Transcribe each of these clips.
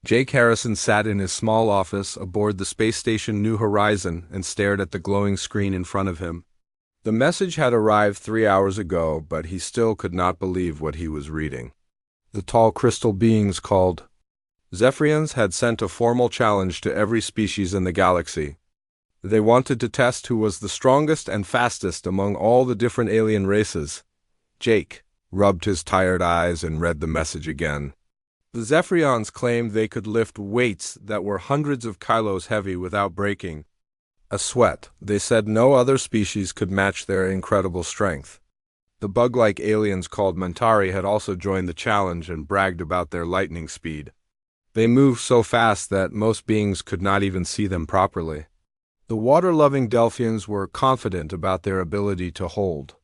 Jake Harrison sat in his small office aboard the space station New Horizon and stared at the glowing screen in front of him. The message had arrived 3 hours ago, but he still could not believe what he was reading. The tall crystal beings called Zephyrians had sent a formal challenge to every species in the galaxy. They wanted to test who was the strongest and fastest among all the different alien races. Jake rubbed his tired eyes and read the message again. The Zephyrians claimed they could lift weights that were hundreds of kilos heavy without breaking a sweat. They said no other species could match their incredible strength. The bug-like aliens called Mentari had also joined the challenge and bragged about their lightning speed. They moved so fast that most beings could not even see them properly. The water-loving Delphians were confident about their ability to hold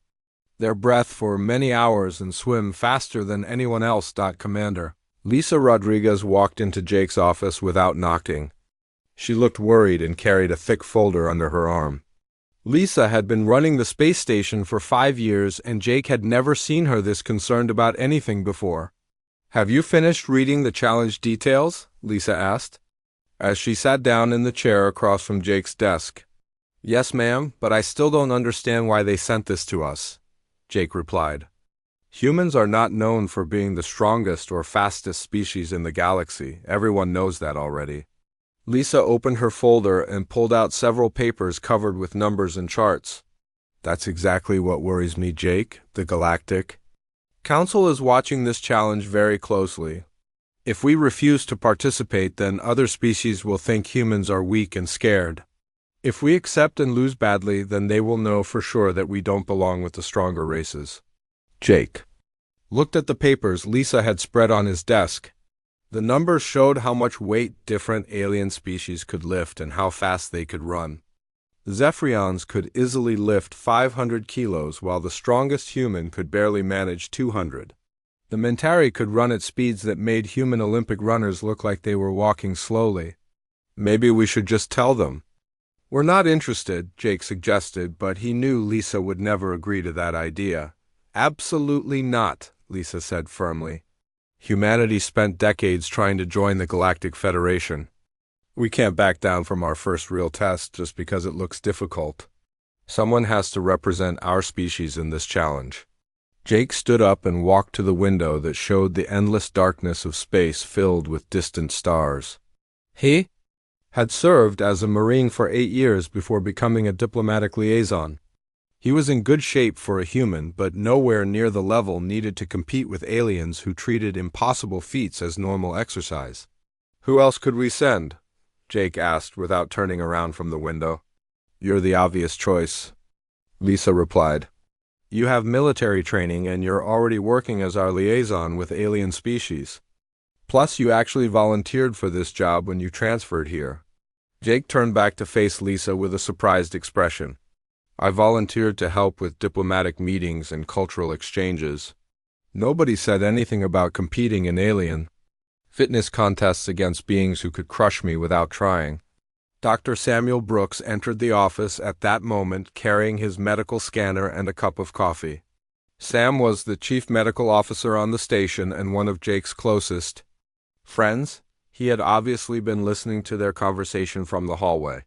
their breath for many hours and swim faster than anyone else. Commander Lisa Rodriguez walked into Jake's office without knocking. She looked worried and carried a thick folder under her arm. Lisa had been running the space station for 5 years, and Jake had never seen her this concerned about anything before. "Have you finished reading the challenge details?" Lisa asked, as she sat down in the chair across from Jake's desk. "Yes, ma'am, but I still don't understand why they sent this to us," Jake replied. "Humans are not known for being the strongest or fastest species in the galaxy. Everyone knows that already." Lisa opened her folder and pulled out several papers covered with numbers and charts. "That's exactly what worries me, Jake. The Galactic Council is watching this challenge very closely. If we refuse to participate, then other species will think humans are weak and scared. If we accept and lose badly, then they will know for sure that we don't belong with the stronger races." Jake looked at the papers Lisa had spread on his desk. The numbers showed how much weight different alien species could lift and how fast they could run. The Zephyrians could easily lift 500 kilos, while the strongest human could barely manage 200. The Mentari could run at speeds that made human Olympic runners look like they were walking slowly. "Maybe we should just tell them." "We're not interested," Jake suggested, but he knew Lisa would never agree to that idea. "Absolutely not," Lisa said firmly. "Humanity spent decades trying to join the Galactic Federation. We can't back down from our first real test just because it looks difficult. Someone has to represent our species in this challenge." Jake stood up and walked to the window that showed the endless darkness of space filled with distant stars. He had served as a Marine for 8 years before becoming a diplomatic liaison. He was in good shape for a human, but nowhere near the level needed to compete with aliens who treated impossible feats as normal exercise. "Who else could we send?" Jake asked without turning around from the window. "You're the obvious choice," Lisa replied. "You have military training and you're already working as our liaison with alien species. Plus, you actually volunteered for this job when you transferred here." Jake turned back to face Lisa with a surprised expression. "I volunteered to help with diplomatic meetings and cultural exchanges. Nobody said anything about competing in alien fitness contests against beings who could crush me without trying." Dr. Samuel Brooks entered the office at that moment carrying his medical scanner and a cup of coffee. Sam was the chief medical officer on the station and one of Jake's closest friends. He had obviously been listening to their conversation from the hallway.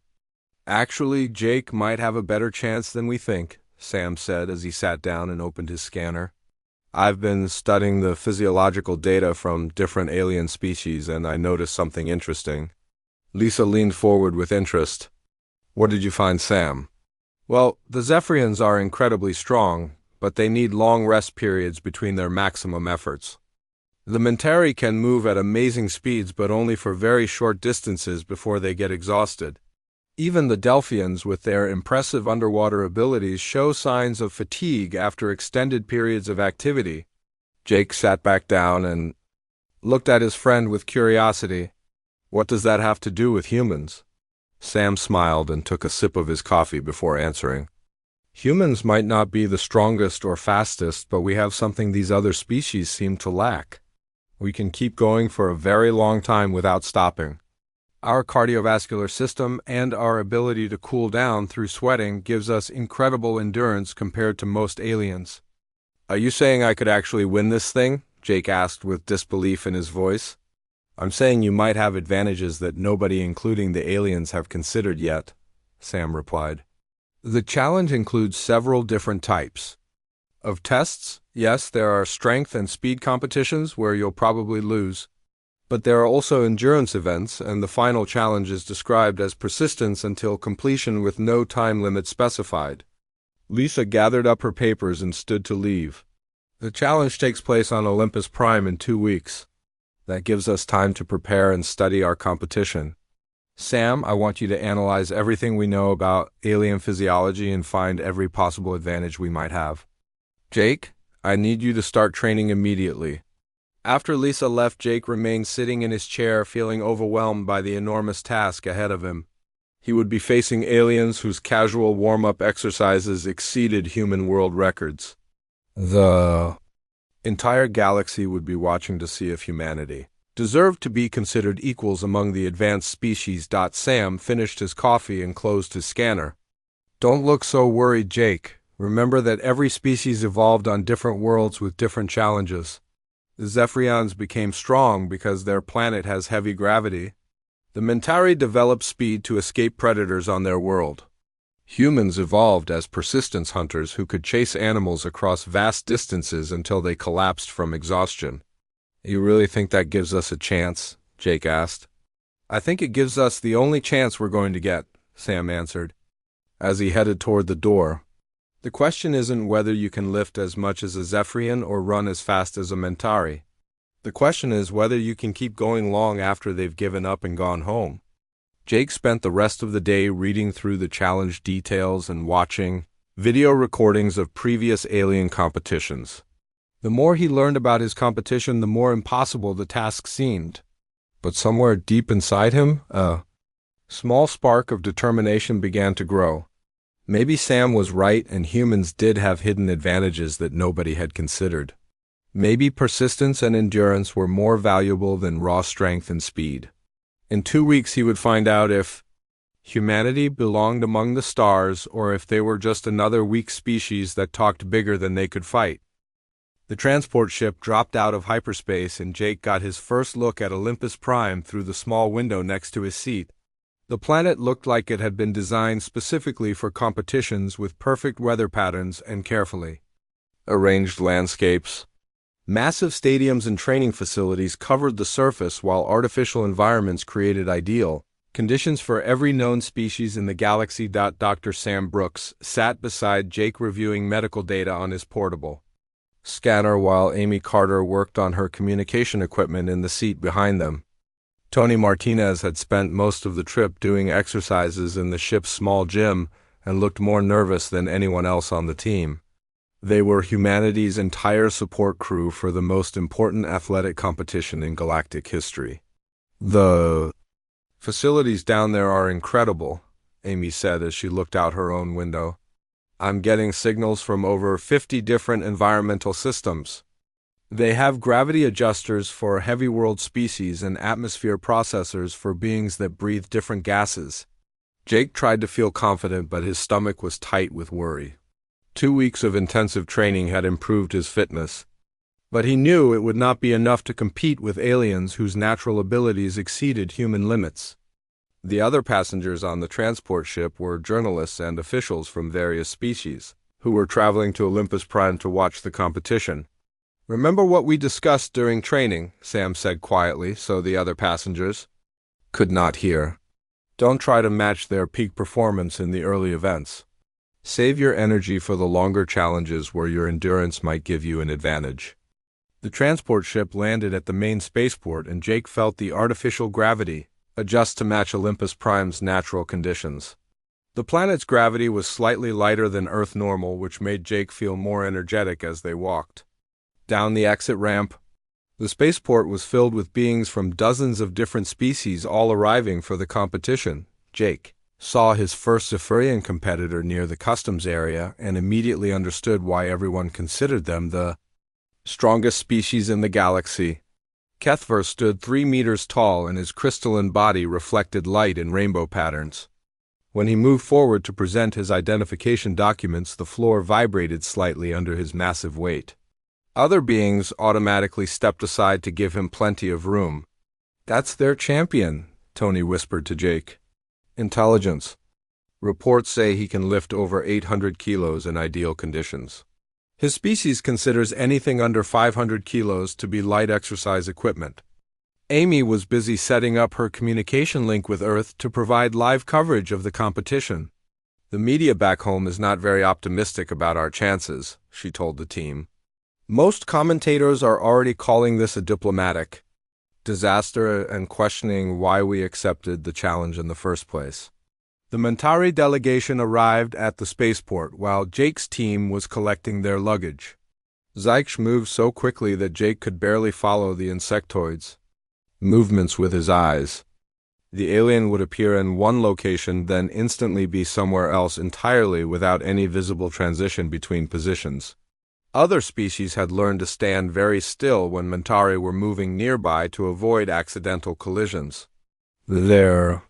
"Actually, Jake might have a better chance than we think," Sam said as he sat down and opened his scanner. "I've been studying the physiological data from different alien species, and I noticed something interesting." Lisa leaned forward with interest. "What did you find, Sam?" "Well, the Zephyrians are incredibly strong, but they need long rest periods between their maximum efforts. The Mentari can move at amazing speeds, but only for very short distances before they get exhausted. Even the Delphians, with their impressive underwater abilities, show signs of fatigue after extended periods of activity." Jake sat back down and looked at his friend with curiosity. "What does that have to do with humans?" Sam smiled and took a sip of his coffee before answering. "Humans might not be the strongest or fastest, but we have something these other species seem to lack. We can keep going for a very long time without stopping. Our cardiovascular system and our ability to cool down through sweating gives us incredible endurance compared to most aliens." "Are you saying I could actually win this thing?" Jake asked with disbelief in his voice. I'm saying you might have advantages that nobody, including the aliens, have considered yet, Sam replied. The challenge includes several different types of tests. Yes, there are strength and speed competitions where you'll probably lose. But there are also endurance events, and the final challenge is described as persistence until completion with no time limit specified. Lisa gathered up her papers and stood to leave. The challenge takes place on Olympus Prime in 2 weeks. That gives us time to prepare and study our competition. Sam, I want you to analyze everything we know about alien physiology and find every possible advantage we might have. Jake, I need you to start training immediately. After Lisa left, Jake remained sitting in his chair, feeling overwhelmed by the enormous task ahead of him. He would be facing aliens whose casual warm-up exercises exceeded human world records. The entire galaxy would be watching to see if humanity deserved to be considered equals among the advanced species. Sam finished his coffee and closed his scanner. Don't look so worried, Jake. Remember that every species evolved on different worlds with different challenges. The Zephyrians became strong because their planet has heavy gravity. The Mentari developed speed to escape predators on their world. Humans evolved as persistence hunters who could chase animals across vast distances until they collapsed from exhaustion. You really think that gives us a chance? Jake asked. I think it gives us the only chance we're going to get, Sam answered, as he headed toward the door. The question isn't whether you can lift as much as a Zephyrian or run as fast as a Mentari. The question is whether you can keep going long after they've given up and gone home. Jake spent the rest of the day reading through the challenge details and watching video recordings of previous alien competitions. The more he learned about his competition, the more impossible the task seemed. But somewhere deep inside him, a small spark of determination began to grow. Maybe Sam was right and humans did have hidden advantages that nobody had considered. Maybe persistence and endurance were more valuable than raw strength and speed. In 2 weeks he would find out if humanity belonged among the stars or if they were just another weak species that talked bigger than they could fight. The transport ship dropped out of hyperspace and Jake got his first look at Olympus Prime through the small window next to his seat. The planet looked like it had been designed specifically for competitions with perfect weather patterns and carefully arranged landscapes. Massive stadiums and training facilities covered the surface while artificial environments created ideal conditions for every known species in the galaxy. Dr. Sam Brooks sat beside Jake reviewing medical data on his portable scanner while Amy Carter worked on her communication equipment in the seat behind them. Tony Martinez had spent most of the trip doing exercises in the ship's small gym and looked more nervous than anyone else on the team. They were humanity's entire support crew for the most important athletic competition in galactic history. The facilities down there are incredible, Amy said as she looked out her own window. I'm getting signals from over 50 different environmental systems. They have gravity adjusters for heavy world species and atmosphere processors for beings that breathe different gases. Jake tried to feel confident, but his stomach was tight with worry. 2 weeks of intensive training had improved his fitness, but he knew it would not be enough to compete with aliens whose natural abilities exceeded human limits. The other passengers on the transport ship were journalists and officials from various species, who were traveling to Olympus Prime to watch the competition. Remember what we discussed during training, Sam said quietly, so the other passengers could not hear. Don't try to match their peak performance in the early events. Save your energy for the longer challenges where your endurance might give you an advantage. The transport ship landed at the main spaceport and Jake felt the artificial gravity adjust to match Olympus Prime's natural conditions. The planet's gravity was slightly lighter than Earth normal, which made Jake feel more energetic as they walked down the exit ramp. The spaceport was filled with beings from dozens of different species, all arriving for the competition. Jake saw his first Zephyrian competitor near the customs area and immediately understood why everyone considered them the strongest species in the galaxy. Kethver stood 3 meters tall and his crystalline body reflected light in rainbow patterns. When he moved forward to present his identification documents, the floor vibrated slightly under his massive weight. Other beings automatically stepped aside to give him plenty of room. That's their champion, Tony whispered to Jake. Intelligence. Reports say he can lift over 800 kilos in ideal conditions. His species considers anything under 500 kilos to be light exercise equipment. Amy was busy setting up her communication link with Earth to provide live coverage of the competition. The media back home is not very optimistic about our chances, she told the team. Most commentators are already calling this a diplomatic disaster and questioning why we accepted the challenge in the first place. The Mentari delegation arrived at the spaceport while Jake's team was collecting their luggage. Zyke moved so quickly that Jake could barely follow the insectoid's movements with his eyes. The alien would appear in one location, then instantly be somewhere else entirely without any visible transition between positions. Other species had learned to stand very still when Mentari were moving nearby to avoid accidental collisions. Their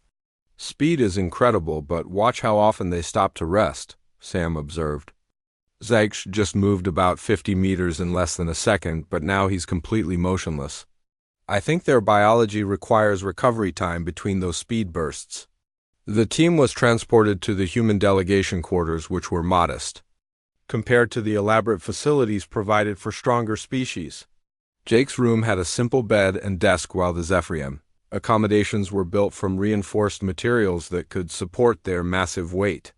speed is incredible, but watch how often they stop to rest, Sam observed. Zyke just moved about 50 meters in less than a second, but now he's completely motionless. I think their biology requires recovery time between those speed bursts. The team was transported to the human delegation quarters, which were modest compared to the elaborate facilities provided for stronger species. Jake's room had a simple bed and desk, while the Zephyrium accommodations were built from reinforced materials that could support their massive weight.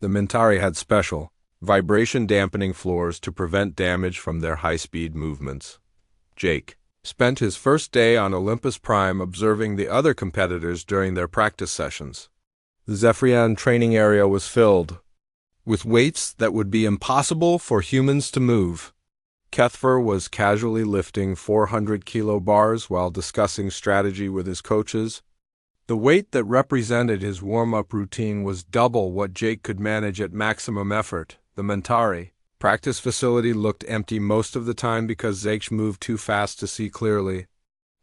The Mentari had special, vibration-dampening floors to prevent damage from their high-speed movements. Jake spent his first day on Olympus Prime observing the other competitors during their practice sessions. The Zephyrian training area was filled with weights that would be impossible for humans to move. Kethfer was casually lifting 400-kilo bars while discussing strategy with his coaches. The weight that represented his warm-up routine was double what Jake could manage at maximum effort. The Mentari practice facility looked empty most of the time because Zyke moved too fast to see clearly.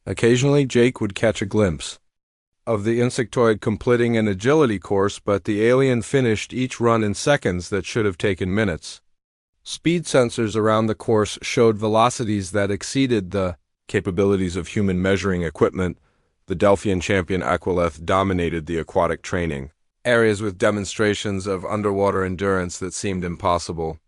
Occasionally, Jake would catch a glimpse of the insectoid completing an agility course, but the alien finished each run in seconds that should have taken minutes. Speed sensors around the course showed velocities that exceeded the capabilities of human measuring equipment. The Delphian champion Aquileth dominated the aquatic training areas with demonstrations of underwater endurance that seemed impossible.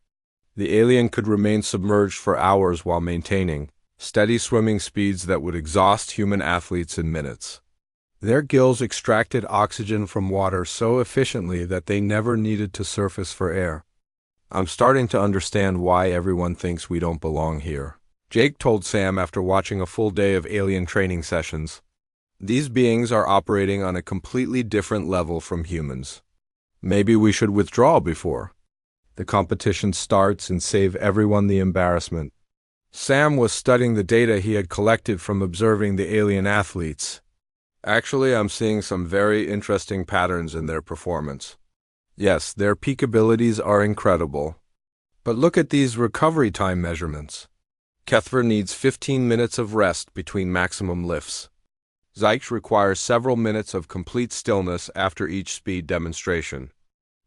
The alien could remain submerged for hours while maintaining steady swimming speeds that would exhaust human athletes in minutes. Their gills extracted oxygen from water so efficiently that they never needed to surface for air. I'm starting to understand why everyone thinks we don't belong here, Jake told Sam after watching a full day of alien training sessions. These beings are operating on a completely different level from humans. Maybe we should withdraw before the competition starts and save everyone the embarrassment. Sam was studying the data he had collected from observing the alien athletes. Actually, I'm seeing some very interesting patterns in their performance. Yes, their peak abilities are incredible. But look at these recovery time measurements. Kethver needs 15 minutes of rest between maximum lifts. Zyke requires several minutes of complete stillness after each speed demonstration.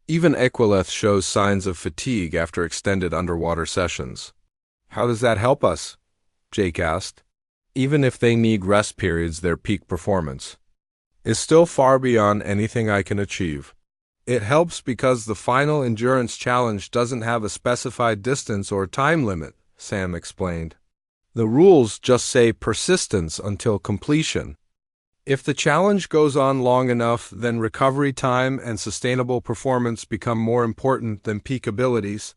Even Aquileth shows signs of fatigue after extended underwater sessions. How does that help us? Jake asked. Even if they need rest periods, their peak performance is still far beyond anything I can achieve. It helps because the final endurance challenge doesn't have a specified distance or time limit, Sam explained. The rules just say persistence until completion. If the challenge goes on long enough, then recovery time and sustainable performance become more important than peak abilities.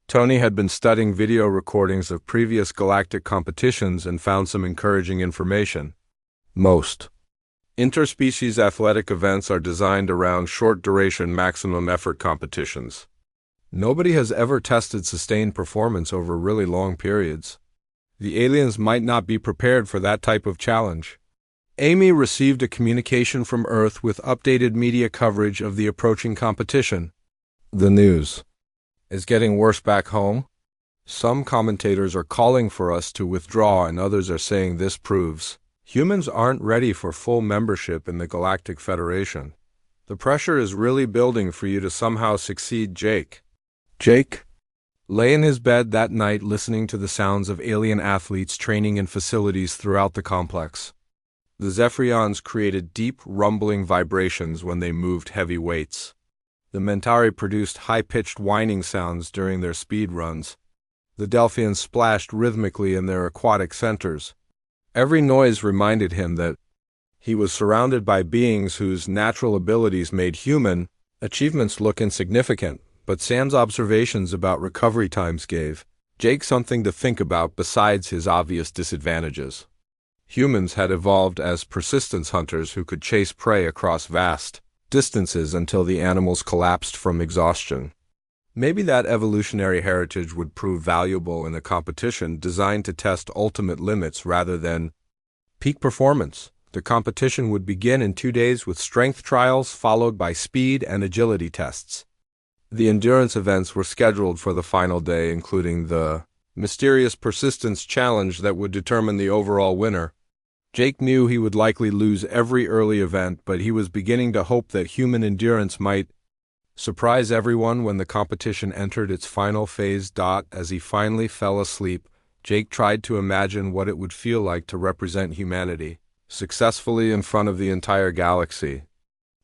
Tony had been studying video recordings of previous galactic competitions and found some encouraging information. Most interspecies athletic events are designed around short-duration maximum effort competitions. Nobody has ever tested sustained performance over really long periods. The aliens might not be prepared for that type of challenge. Amy received a communication from Earth with updated media coverage of the approaching competition. The news is getting worse back home. Some commentators are calling for us to withdraw, and others are saying this proves humans aren't ready for full membership in the Galactic Federation. The pressure is really building for you to somehow succeed, Jake. Jake lay in his bed that night listening to the sounds of alien athletes training in facilities throughout the complex. The Zephyrions created deep, rumbling vibrations when they moved heavy weights. The Mentari produced high-pitched whining sounds during their speed runs. The Delphians splashed rhythmically in their aquatic centers. Every noise reminded him that he was surrounded by beings whose natural abilities made human achievements look insignificant, but Sam's observations about recovery times gave Jake something to think about besides his obvious disadvantages. Humans had evolved as persistence hunters who could chase prey across vast distances until the animals collapsed from exhaustion. Maybe that evolutionary heritage would prove valuable in a competition designed to test ultimate limits rather than peak performance. The competition would begin in 2 days with strength trials followed by speed and agility tests. The endurance events were scheduled for the final day, including the mysterious persistence challenge that would determine the overall winner. Jake knew he would likely lose every early event, but he was beginning to hope that human endurance might surprise everyone when the competition entered its final phase. As he finally fell asleep, Jake tried to imagine what it would feel like to represent humanity successfully in front of the entire galaxy.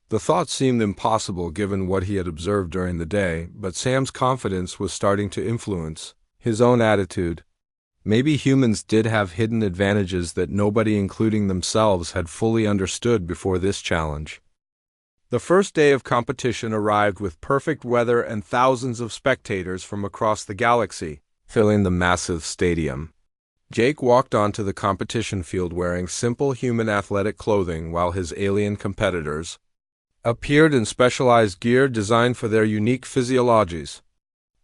The thought seemed impossible given what he had observed during the day, but Sam's confidence was starting to influence his own attitude. Maybe humans did have hidden advantages that nobody, including themselves, had fully understood before this challenge. The first day of competition arrived with perfect weather and thousands of spectators from across the galaxy, filling the massive stadium. Jake walked onto the competition field wearing simple human athletic clothing while his alien competitors appeared in specialized gear designed for their unique physiologies.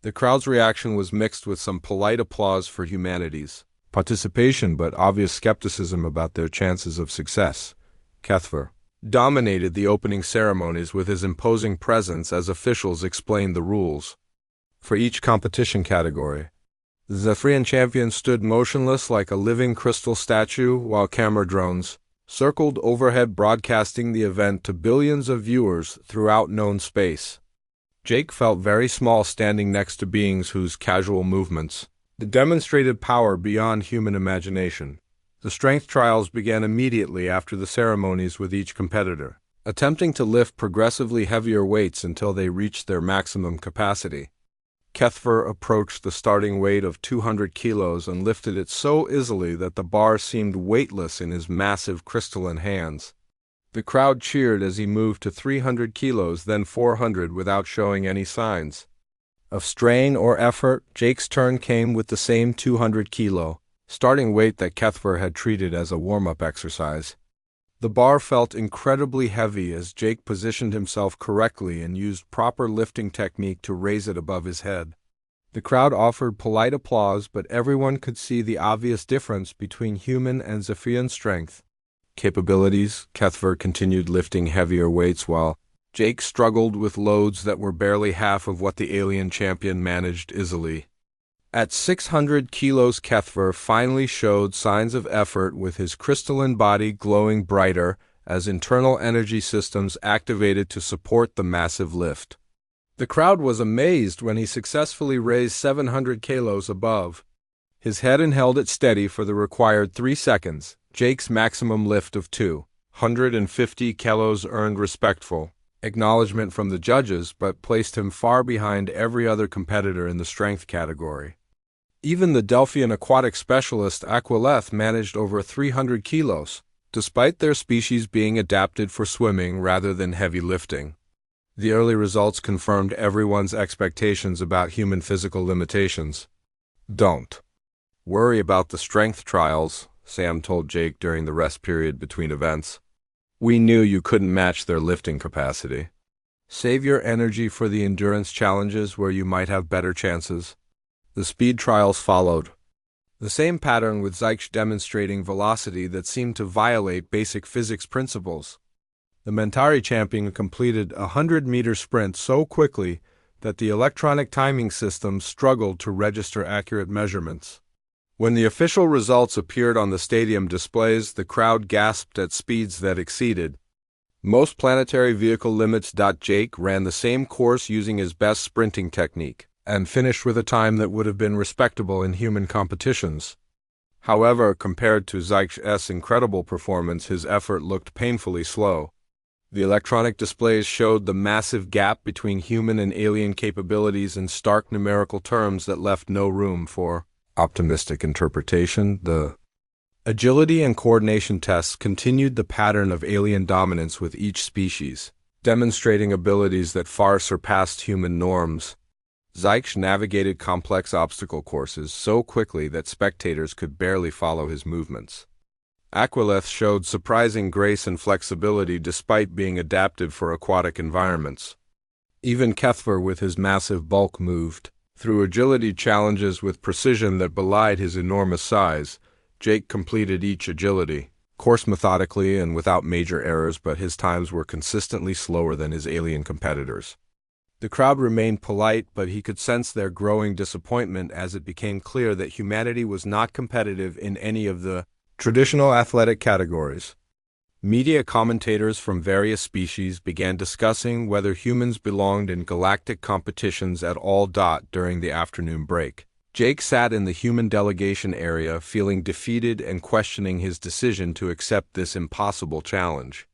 The crowd's reaction was mixed with some polite applause for humanity's participation but obvious skepticism about their chances of success. Kethver dominated the opening ceremonies with his imposing presence as officials explained the rules for each competition category. The Zephyrian champion stood motionless like a living crystal statue while camera drones circled overhead, broadcasting the event to billions of viewers throughout known space. Jake felt very small standing next to beings whose casual movements demonstrated power beyond human imagination. The strength trials began immediately after the ceremonies, with each competitor attempting to lift progressively heavier weights until they reached their maximum capacity. Kethver approached the starting weight of 200 kilos and lifted it so easily that the bar seemed weightless in his massive crystalline hands. The crowd cheered as he moved to 300 kilos, then 400 without showing any signs of strain or effort. Jake's turn came with the same 200 kilo starting weight that Kethver had treated as a warm-up exercise. The bar felt incredibly heavy as Jake positioned himself correctly and used proper lifting technique to raise it above his head. The crowd offered polite applause, but everyone could see the obvious difference between human and Zephyrian strength capabilities. Kethver continued lifting heavier weights while Jake struggled with loads that were barely half of what the alien champion managed easily. At 600 kilos, Kethver finally showed signs of effort, with his crystalline body glowing brighter as internal energy systems activated to support the massive lift. The crowd was amazed when he successfully raised 700 kilos above his head and held it steady for the required 3 seconds. Jake's maximum lift of 250 kilos earned respectful acknowledgement from the judges, but placed him far behind every other competitor in the strength category. Even the Delphian aquatic specialist Aquileth managed over 300 kilos, despite their species being adapted for swimming rather than heavy lifting. The early results confirmed everyone's expectations about human physical limitations. "Don't worry about the strength trials," Sam told Jake during the rest period between events. "We knew you couldn't match their lifting capacity. Save your energy for the endurance challenges where you might have better chances." The speed trials followed the same pattern, with Zyke demonstrating velocity that seemed to violate basic physics principles. The Mentari champion completed a 100-meter sprint so quickly that the electronic timing system struggled to register accurate measurements. When the official results appeared on the stadium displays, the crowd gasped at speeds that exceeded most planetary vehicle limits. Jake ran the same course using his best sprinting technique and finished with a time that would have been respectable in human competitions. However, compared to Zyk's incredible performance, his effort looked painfully slow. The electronic displays showed the massive gap between human and alien capabilities in stark numerical terms that left no room for optimistic interpretation. The agility and coordination tests continued the pattern of alien dominance with each species, demonstrating abilities that far surpassed human norms. Zyke navigated complex obstacle courses so quickly that spectators could barely follow his movements. Aquileth showed surprising grace and flexibility despite being adapted for aquatic environments. Even Kethver with his massive bulk moved through agility challenges with precision that belied his enormous size. Jake completed each agility course methodically and without major errors, but his times were consistently slower than his alien competitors. The crowd remained polite, but he could sense their growing disappointment as it became clear that humanity was not competitive in any of the traditional athletic categories. Media commentators from various species began discussing whether humans belonged in galactic competitions at all. During the afternoon break, Jake sat in the human delegation area, feeling defeated and questioning his decision to accept this impossible challenge.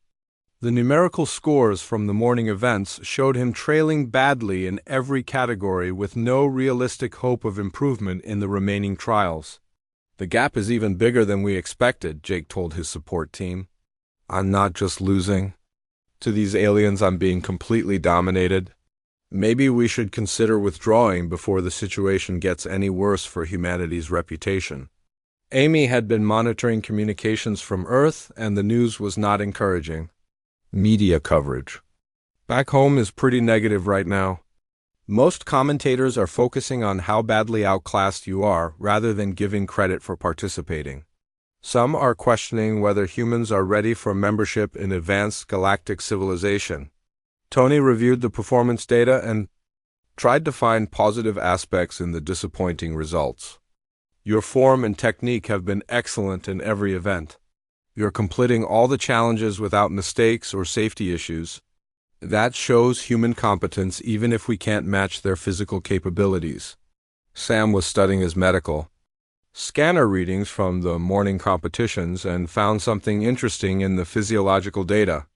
The numerical scores from the morning events showed him trailing badly in every category, with no realistic hope of improvement in the remaining trials. "The gap is even bigger than we expected," Jake told his support team. "I'm not just losing to these aliens, I'm being completely dominated. Maybe we should consider withdrawing before the situation gets any worse for humanity's reputation." Amy had been monitoring communications from Earth, and the news was not encouraging. Media coverage back home is pretty negative right now. Most commentators are focusing on how badly outclassed you are rather than giving credit for participating. Some are questioning whether humans are ready for membership in advanced galactic civilization. Tony reviewed the performance data and tried to find positive aspects in the disappointing results. "Your form and technique have been excellent in every event. You're completing all the challenges without mistakes or safety issues. That shows human competence even if we can't match their physical capabilities." Sam was studying his medical scanner readings from the morning competitions and found something interesting in the physiological data.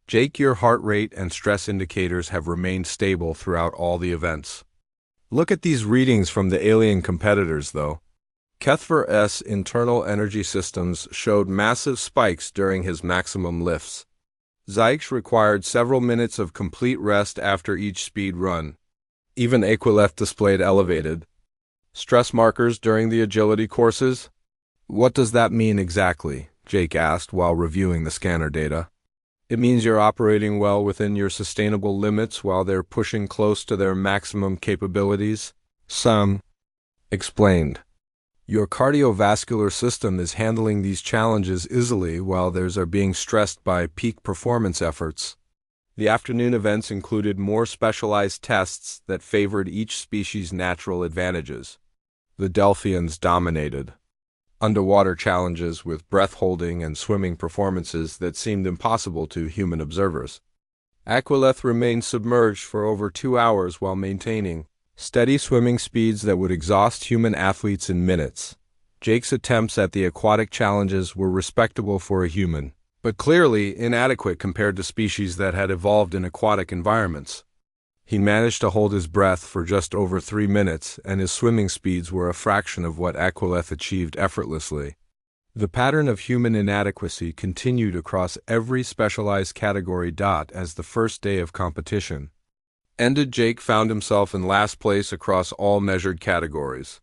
"Jake, your heart rate and stress indicators have remained stable throughout all the events. Look at these readings from the alien competitors, though." Kethver's internal energy systems showed massive spikes during his maximum lifts. Zyke required several minutes of complete rest after each speed run. Even Aquileth displayed elevated stress markers during the agility courses. "What does that mean exactly?" Jake asked while reviewing the scanner data. "It means you're operating well within your sustainable limits while they're pushing close to their maximum capabilities," Sam explained. "Your cardiovascular system is handling these challenges easily while theirs are being stressed by peak performance efforts." The afternoon events included more specialized tests that favored each species' natural advantages. The Delphians dominated underwater challenges with breath-holding and swimming performances that seemed impossible to human observers. Aquileth remained submerged for over 2 hours while maintaining steady swimming speeds that would exhaust human athletes in minutes. Jake's attempts at the aquatic challenges were respectable for a human, but clearly inadequate compared to species that had evolved in aquatic environments. He managed to hold his breath for just over 3 minutes, and his swimming speeds were a fraction of what Aquileth achieved effortlessly. The pattern of human inadequacy continued across every specialized category. As the first day of competition ended, Jake found himself in last place across all measured categories.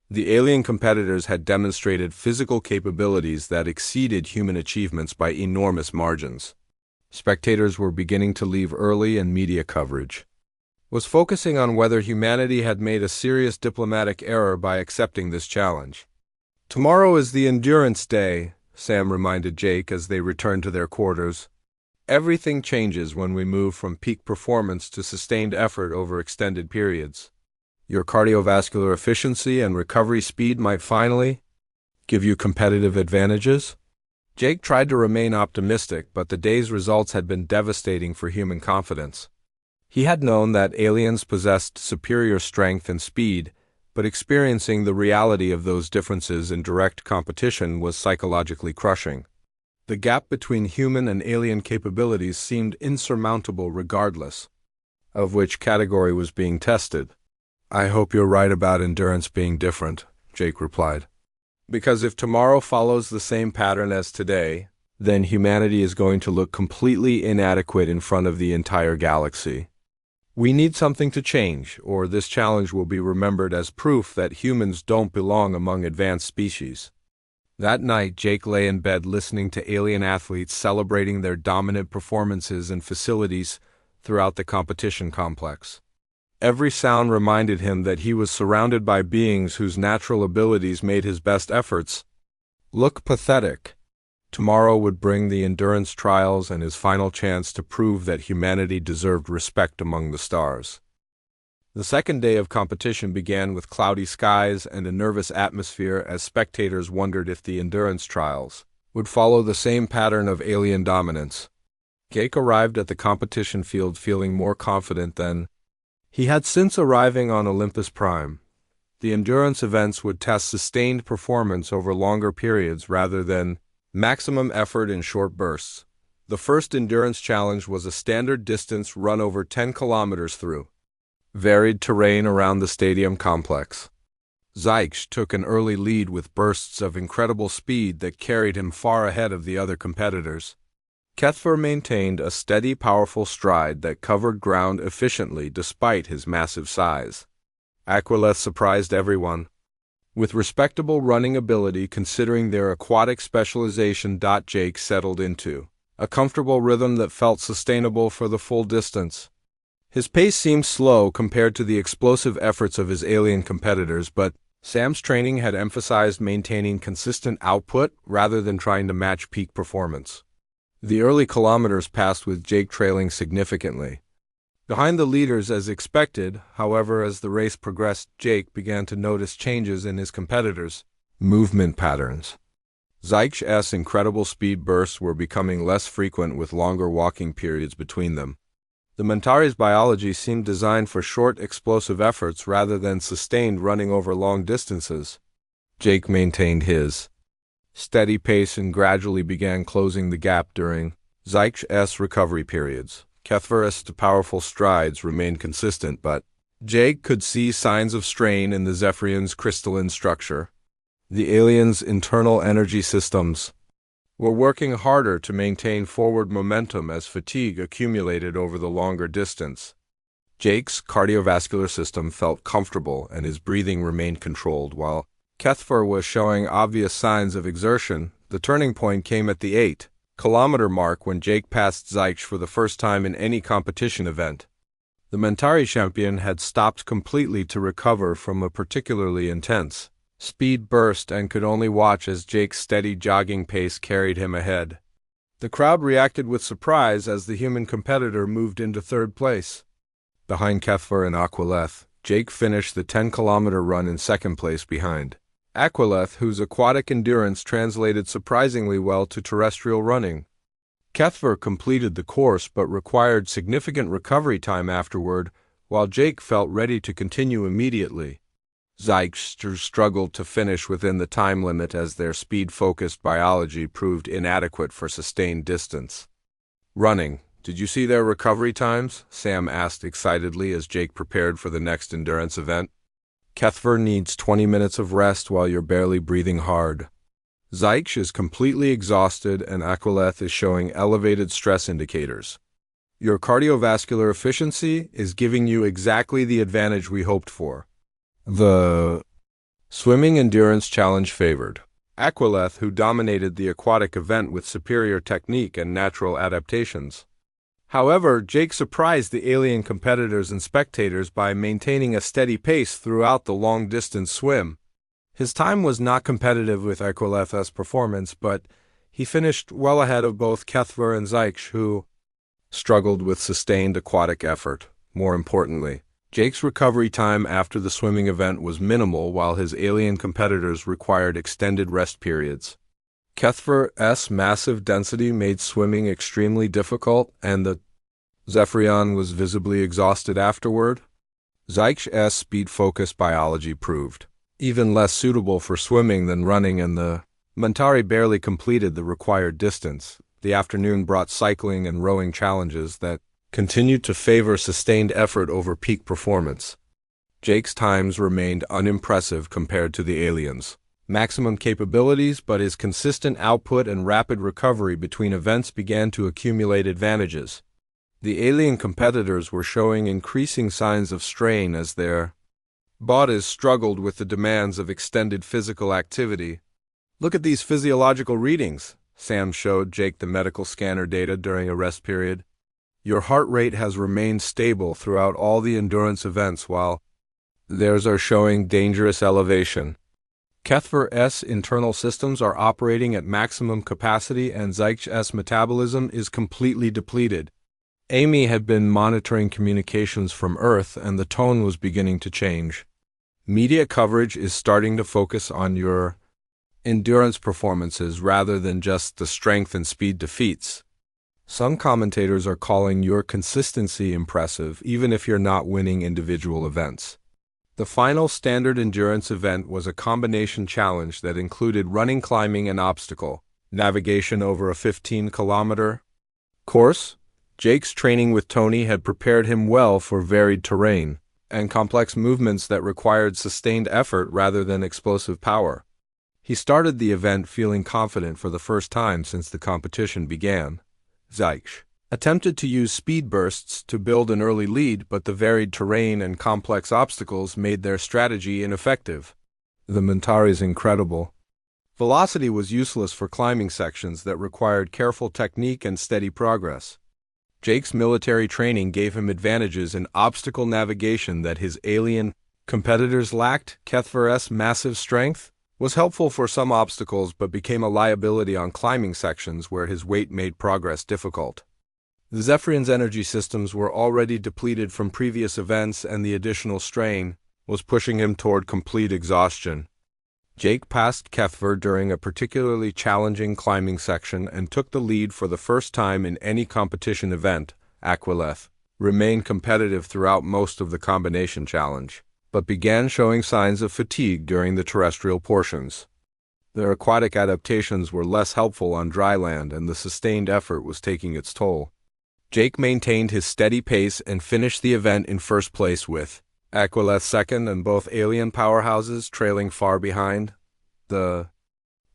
The alien competitors had demonstrated physical capabilities that exceeded human achievements by enormous margins. Spectators were beginning to leave early, and media coverage was focusing on whether humanity had made a serious diplomatic error by accepting this challenge. "Tomorrow is the Endurance Day," Sam reminded Jake as they returned to their quarters. "Everything changes when we move from peak performance to sustained effort over extended periods. Your cardiovascular efficiency and recovery speed might finally give you competitive advantages." Jake tried to remain optimistic, but the day's results had been devastating for human confidence. He had known that aliens possessed superior strength and speed, but experiencing the reality of those differences in direct competition was psychologically crushing. The gap between human and alien capabilities seemed insurmountable regardless of which category was being tested. "I hope you're right about endurance being different," Jake replied. "Because if tomorrow follows the same pattern as today, then humanity is going to look completely inadequate in front of the entire galaxy. We need something to change, or this challenge will be remembered as proof that humans don't belong among advanced species." That night, Jake lay in bed listening to alien athletes celebrating their dominant performances and facilities throughout the competition complex. Every sound reminded him that he was surrounded by beings whose natural abilities made his best efforts look pathetic. Tomorrow would bring the endurance trials and his final chance to prove that humanity deserved respect among the stars. The second day of competition began with cloudy skies and a nervous atmosphere as spectators wondered if the endurance trials would follow the same pattern of alien dominance. Jake arrived at the competition field feeling more confident than he had since arriving on Olympus Prime. The endurance events would test sustained performance over longer periods rather than maximum effort in short bursts. The first endurance challenge was a standard distance run over 10 kilometers through varied terrain around the stadium complex. Zyke took an early lead with bursts of incredible speed that carried him far ahead of the other competitors. Kethver maintained a steady, powerful stride that covered ground efficiently despite his massive size. Aquileth surprised everyone with respectable running ability considering their aquatic specialization. Jake settled into a comfortable rhythm that felt sustainable for the full distance. His pace seemed slow compared to the explosive efforts of his alien competitors, but Sam's training had emphasized maintaining consistent output rather than trying to match peak performance. The early kilometers passed with Jake trailing significantly behind the leaders as expected. However, as the race progressed, Jake began to notice changes in his competitors' movement patterns. Zyke's incredible speed bursts were becoming less frequent with longer walking periods between them. The Mentari's biology seemed designed for short, explosive efforts rather than sustained running over long distances. Jake maintained his steady pace and gradually began closing the gap during Zyke's recovery periods. Kethver's powerful strides remained consistent, but Jake could see signs of strain in the Zephyrian's crystalline structure. The alien's internal energy systems were working harder to maintain forward momentum as fatigue accumulated over the longer distance. Jake's cardiovascular system felt comfortable and his breathing remained controlled, while Kethver was showing obvious signs of exertion. The turning point came at the 8-kilometer mark when Jake passed Zyke for the first time in any competition event. The Mentari champion had stopped completely to recover from a particularly intense speed burst and could only watch as Jake's steady jogging pace carried him ahead. The crowd reacted with surprise as the human competitor moved into third place. Behind Kethver and Aquileth, Jake finished the 10-kilometer run in second place behind Aquileth, whose aquatic endurance translated surprisingly well to terrestrial running. Kethver completed the course but required significant recovery time afterward, while Jake felt ready to continue immediately. Zyke struggled to finish within the time limit as their speed-focused biology proved inadequate for sustained distance. "Running. Did you see their recovery times?" Sam asked excitedly as Jake prepared for the next endurance event. "Kethver needs 20 minutes of rest while you're barely breathing hard. Zyke is completely exhausted and Aquileth is showing elevated stress indicators. Your cardiovascular efficiency is giving you exactly the advantage we hoped for." The swimming endurance challenge favored Aquileth, who dominated the aquatic event with superior technique and natural adaptations. However, Jake surprised the alien competitors and spectators by maintaining a steady pace throughout the long-distance swim. His time was not competitive with Aquileth's performance, but he finished well ahead of both Kethver and Zyke, who struggled with sustained aquatic effort. More importantly, Jake's recovery time after the swimming event was minimal, while his alien competitors required extended rest periods. Kethver's massive density made swimming extremely difficult, and the Zephyrian was visibly exhausted afterward. Zyk's speed-focused biology proved even less suitable for swimming than running, and the Mentari barely completed the required distance. The afternoon brought cycling and rowing challenges that continued to favor sustained effort over peak performance. Jake's times remained unimpressive compared to the aliens' maximum capabilities, but his consistent output and rapid recovery between events began to accumulate advantages. The alien competitors were showing increasing signs of strain as their bodies struggled with the demands of extended physical activity. "Look at these physiological readings," Sam showed Jake the medical scanner data during a rest period. "Your heart rate has remained stable throughout all the endurance events, while theirs are showing dangerous elevation. HFY's internal systems are operating at maximum capacity, and Zyk's metabolism is completely depleted." Amy had been monitoring communications from Earth, and the tone was beginning to change. "Media coverage is starting to focus on your endurance performances rather than just the strength and speed defeats. Some commentators are calling your consistency impressive, even if you're not winning individual events." The final standard endurance event was a combination challenge that included running, climbing, and obstacle navigation over a 15-kilometer course. Jake's training with Tony had prepared him well for varied terrain and complex movements that required sustained effort rather than explosive power. He started the event feeling confident for the first time since the competition began. Zyk attempted to use speed bursts to build an early lead, but the varied terrain and complex obstacles made their strategy ineffective. The Mentari's incredible velocity was useless for climbing sections that required careful technique and steady progress. Jake's military training gave him advantages in obstacle navigation that his alien competitors lacked. HFY's massive strength was helpful for some obstacles but became a liability on climbing sections where his weight made progress difficult. The Zephyrin's energy systems were already depleted from previous events, and the additional strain was pushing him toward complete exhaustion. Jake passed HFY during a particularly challenging climbing section and took the lead for the first time in any competition event. Aquileth remained competitive throughout most of the combination challenge, but began showing signs of fatigue during the terrestrial portions. Their aquatic adaptations were less helpful on dry land, and the sustained effort was taking its toll. Jake maintained his steady pace and finished the event in first place, with Aquileth second and both alien powerhouses trailing far behind. The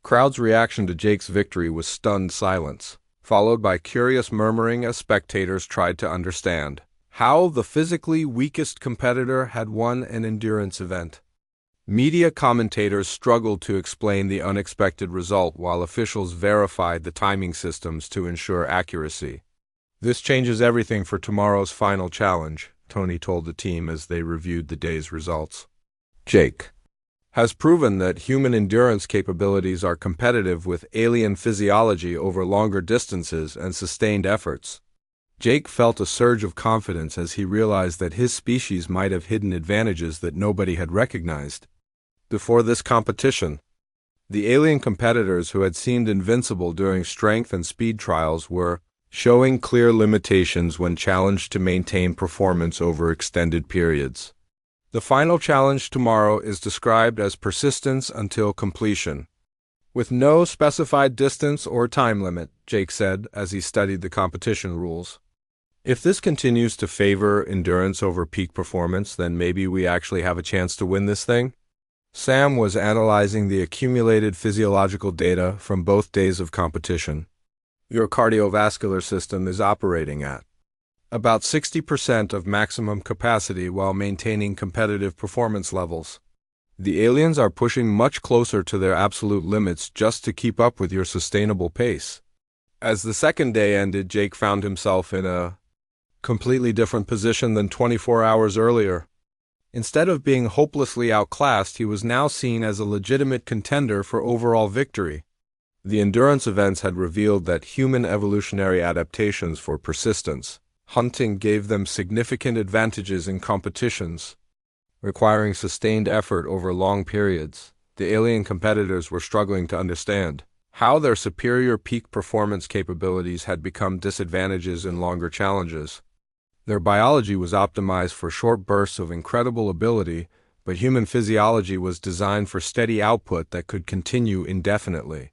crowd's reaction to Jake's victory was stunned silence, followed by curious murmuring as spectators tried to understand how the physically weakest competitor had won an endurance event. Media commentators struggled to explain the unexpected result, while officials verified the timing systems to ensure accuracy. "This changes everything for tomorrow's final challenge," Tony told the team as they reviewed the day's results. "Jake has proven that human endurance capabilities are competitive with alien physiology over longer distances and sustained efforts." Jake felt a surge of confidence as he realized that his species might have hidden advantages that nobody had recognized. Before this competition, the alien competitors who had seemed invincible during strength and speed trials were showing clear limitations when challenged to maintain performance over extended periods. The final challenge tomorrow is described as persistence until completion, with no specified distance or time limit, Jake said as he studied the competition rules. "If this continues to favor endurance over peak performance, then maybe we actually have a chance to win this thing." Sam was analyzing the accumulated physiological data from both days of competition. "Your cardiovascular system is operating at about 60% of maximum capacity while maintaining competitive performance levels. The aliens are pushing much closer to their absolute limits just to keep up with your sustainable pace." As the second day ended, Jake found himself in a completely different position than 24 hours earlier. Instead of being hopelessly outclassed, he was now seen as a legitimate contender for overall victory. The endurance events had revealed that human evolutionary adaptations for persistence hunting gave them significant advantages in competitions requiring sustained effort over long periods. The alien competitors were struggling to understand how their superior peak performance capabilities had become disadvantages in longer challenges. Their biology was optimized for short bursts of incredible ability, but human physiology was designed for steady output that could continue indefinitely.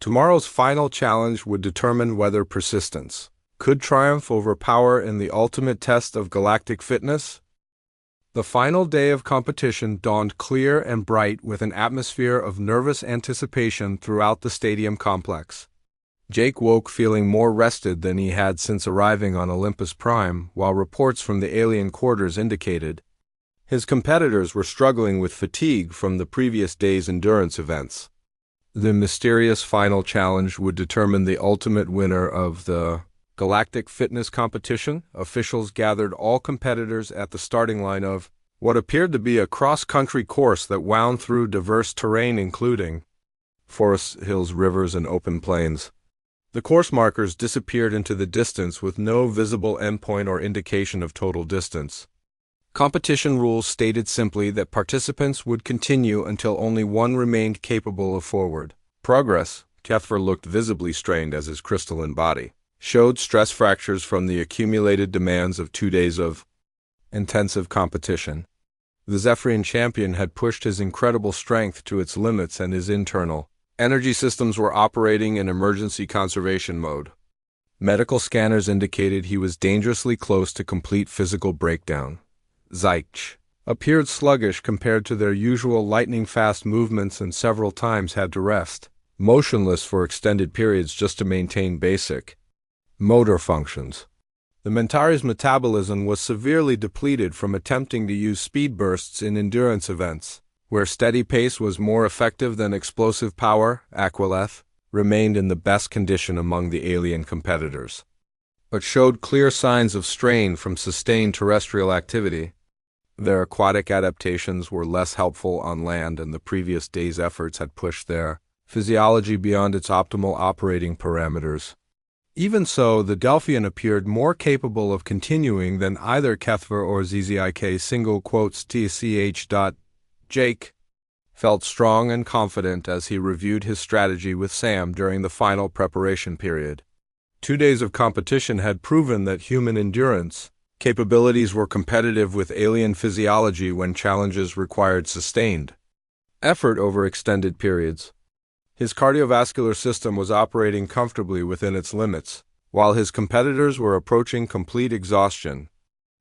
Tomorrow's final challenge would determine whether persistence could triumph over power in the ultimate test of galactic fitness. The final day of competition dawned clear and bright with an atmosphere of nervous anticipation throughout the stadium complex. Jake woke feeling more rested than he had since arriving on Olympus Prime, while reports from the alien quarters indicated his competitors were struggling with fatigue from the previous day's endurance events. The mysterious final challenge would determine the ultimate winner of the Galactic Fitness Competition. Officials gathered all competitors at the starting line of what appeared to be a cross-country course that wound through diverse terrain including forests, hills, rivers, and open plains. The course markers disappeared into the distance with no visible endpoint or indication of total distance. Competition rules stated simply that participants would continue until only one remained capable of forward progress. Kethver looked visibly strained as his crystalline body showed stress fractures from the accumulated demands of 2 days of intensive competition. The Zephyrian champion had pushed his incredible strength to its limits and his internal energy systems were operating in emergency conservation mode. Medical scanners indicated he was dangerously close to complete physical breakdown. Zych appeared sluggish compared to their usual lightning-fast movements and several times had to rest, motionless for extended periods just to maintain basic motor functions. The Mentari's metabolism was severely depleted from attempting to use speed bursts in endurance events, where steady pace was more effective than explosive power. Aquileth remained in the best condition among the alien competitors, but showed clear signs of strain from sustained terrestrial activity. Their aquatic adaptations were less helpful on land, and the previous day's efforts had pushed their physiology beyond its optimal operating parameters. Even so, the Delphian appeared more capable of continuing than either Kethver or Zzik single quotes tch. Jake felt strong and confident as he reviewed his strategy with Sam during the final preparation period. 2 days of competition had proven that human endurance capabilities were competitive with alien physiology when challenges required sustained effort over extended periods. His cardiovascular system was operating comfortably within its limits, while his competitors were approaching complete exhaustion.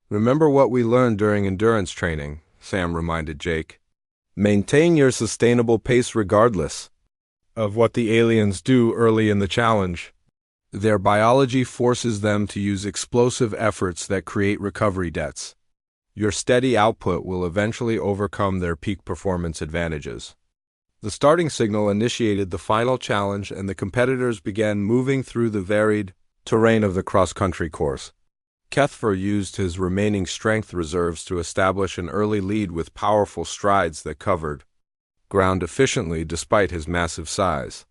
"Remember what we learned during endurance training," Sam reminded Jake. "Maintain your sustainable pace regardless of what the aliens do early in the challenge. Their biology forces them to use explosive efforts that create recovery debts. Your steady output will eventually overcome their peak performance advantages." The starting signal initiated the final challenge, and the competitors began moving through the varied terrain of the cross-country course. Kethver used his remaining strength reserves to establish an early lead with powerful strides that covered ground efficiently despite his massive size.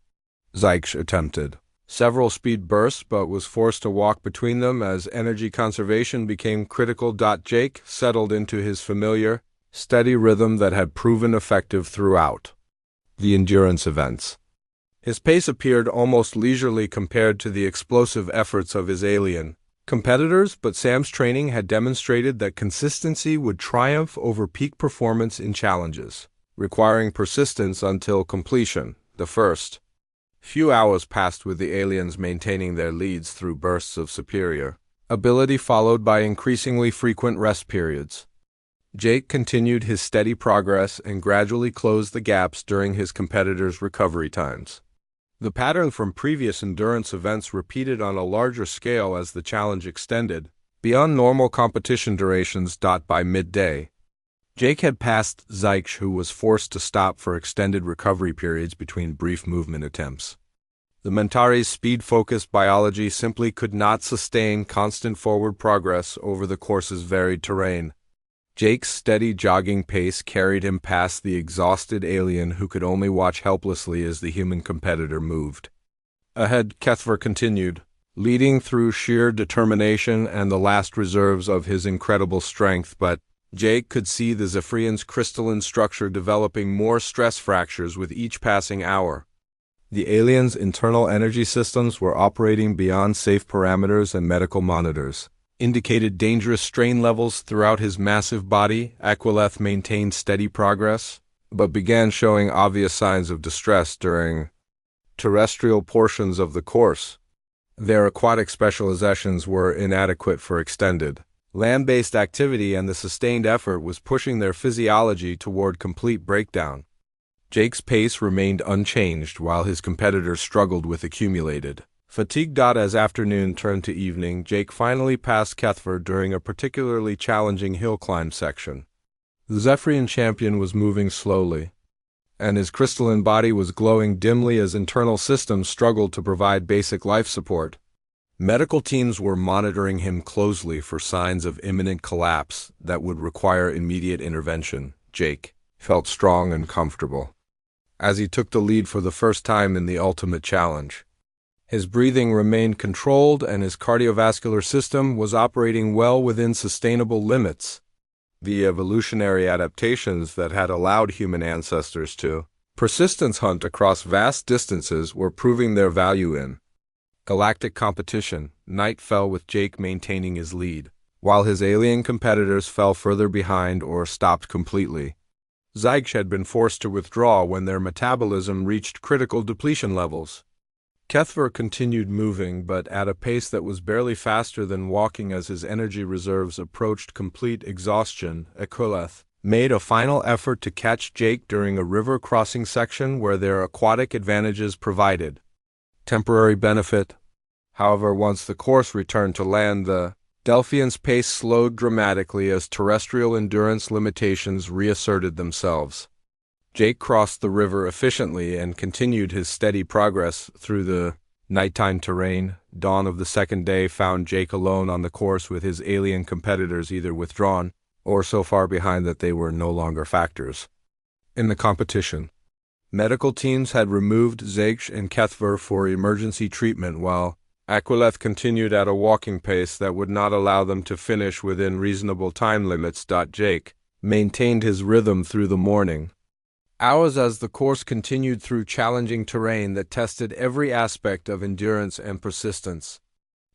Zych attempted several speed bursts but was forced to walk between them as energy conservation became critical. Jake settled into his familiar, steady rhythm that had proven effective throughout the endurance events. His pace appeared almost leisurely compared to the explosive efforts of his alien competitors, but Sam's training had demonstrated that consistency would triumph over peak performance in challenges, requiring persistence until completion. The first few hours passed with the aliens maintaining their leads through bursts of superior ability followed by increasingly frequent rest periods. Jake continued his steady progress and gradually closed the gaps during his competitors' recovery times. The pattern from previous endurance events repeated on a larger scale as the challenge extended beyond normal competition durations. By midday, Jake had passed Zych, who was forced to stop for extended recovery periods between brief movement attempts. The Mentari's speed-focused biology simply could not sustain constant forward progress over the course's varied terrain. Jake's steady jogging pace carried him past the exhausted alien who could only watch helplessly as the human competitor moved ahead. Kethver continued, leading through sheer determination and the last reserves of his incredible strength, but Jake could see the Zephyrian's crystalline structure developing more stress fractures with each passing hour. The alien's internal energy systems were operating beyond safe parameters and medical monitors indicated dangerous strain levels throughout his massive body. Aquileth maintained steady progress, but began showing obvious signs of distress during terrestrial portions of the course. Their aquatic specializations were inadequate for extended land-based activity, and the sustained effort was pushing their physiology toward complete breakdown. Jake's pace remained unchanged while his competitors struggled with accumulated fatigue. As afternoon turned to evening, Jake finally passed Kethver during a particularly challenging hill climb section. The Zephyrian champion was moving slowly, and his crystalline body was glowing dimly as internal systems struggled to provide basic life support. Medical teams were monitoring him closely for signs of imminent collapse that would require immediate intervention. Jake felt strong and comfortable as he took the lead for the first time in the ultimate challenge. His breathing remained controlled and his cardiovascular system was operating well within sustainable limits. The evolutionary adaptations that had allowed human ancestors to persistence hunt across vast distances were proving their value in galactic competition. Night fell with Jake maintaining his lead, while his alien competitors fell further behind or stopped completely. Zyge had been forced to withdraw when their metabolism reached critical depletion levels. Kethver continued moving, but at a pace that was barely faster than walking as his energy reserves approached complete exhaustion. Aquileth made a final effort to catch Jake during a river crossing section where their aquatic advantages provided temporary benefit. However, once the course returned to land, the Delphian's pace slowed dramatically as terrestrial endurance limitations reasserted themselves. Jake crossed the river efficiently and continued his steady progress through the nighttime terrain. Dawn of the second day found Jake alone on the course with his alien competitors either withdrawn or so far behind that they were no longer factors in the competition. Medical teams had removed Zyge and Kethver for emergency treatment, while Aquileth continued at a walking pace that would not allow them to finish within reasonable time limits. Jake maintained his rhythm through the morning hours as the course continued through challenging terrain that tested every aspect of endurance and persistence.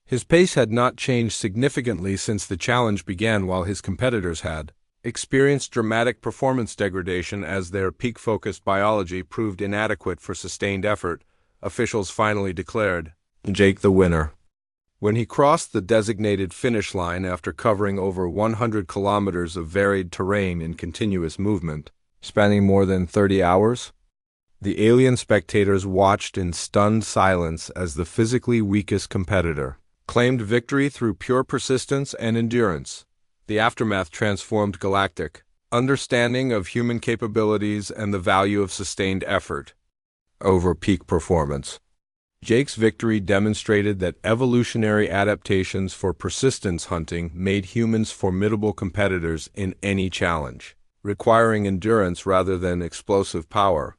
His pace had not changed significantly since the challenge began, while his competitors had experienced dramatic performance degradation as their peak-focused biology proved inadequate for sustained effort. Officials finally declared Jake the winner when he crossed the designated finish line after covering over 100 kilometers of varied terrain in continuous movement, spanning more than 30 hours. The alien spectators watched in stunned silence as the physically weakest competitor claimed victory through pure persistence and endurance. The aftermath transformed galactic understanding of human capabilities and the value of sustained effort over peak performance. Jake's victory demonstrated that evolutionary adaptations for persistence hunting made humans formidable competitors in any challenge, requiring endurance rather than explosive power.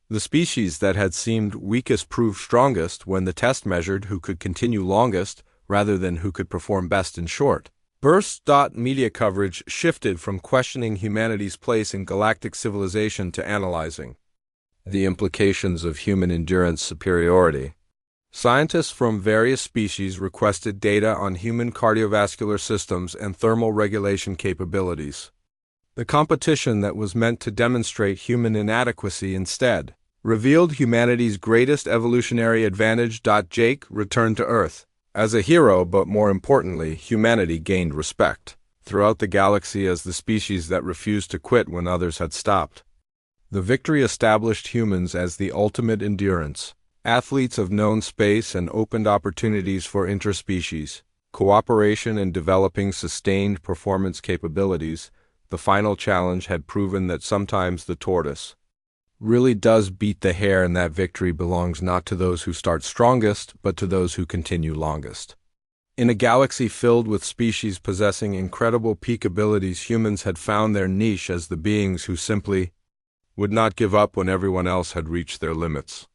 The species that had seemed weakest proved strongest when the test measured who could continue longest rather than who could perform best in short bursts. Media coverage shifted from questioning humanity's place in galactic civilization to analyzing the implications of human endurance superiority. Scientists from various species requested data on human cardiovascular systems and thermal regulation capabilities. The competition that was meant to demonstrate human inadequacy instead revealed humanity's greatest evolutionary advantage. Jake returned to Earth as a hero, but more importantly, humanity gained respect throughout the galaxy as the species that refused to quit when others had stopped. The victory established humans as the ultimate endurance athletes of known space and opened opportunities for interspecies cooperation and developing sustained performance capabilities. The final challenge had proven that sometimes the tortoise really does beat the hare, and that victory belongs not to those who start strongest, but to those who continue longest. In a galaxy filled with species possessing incredible peak abilities, humans had found their niche as the beings who simply would not give up when everyone else had reached their limits.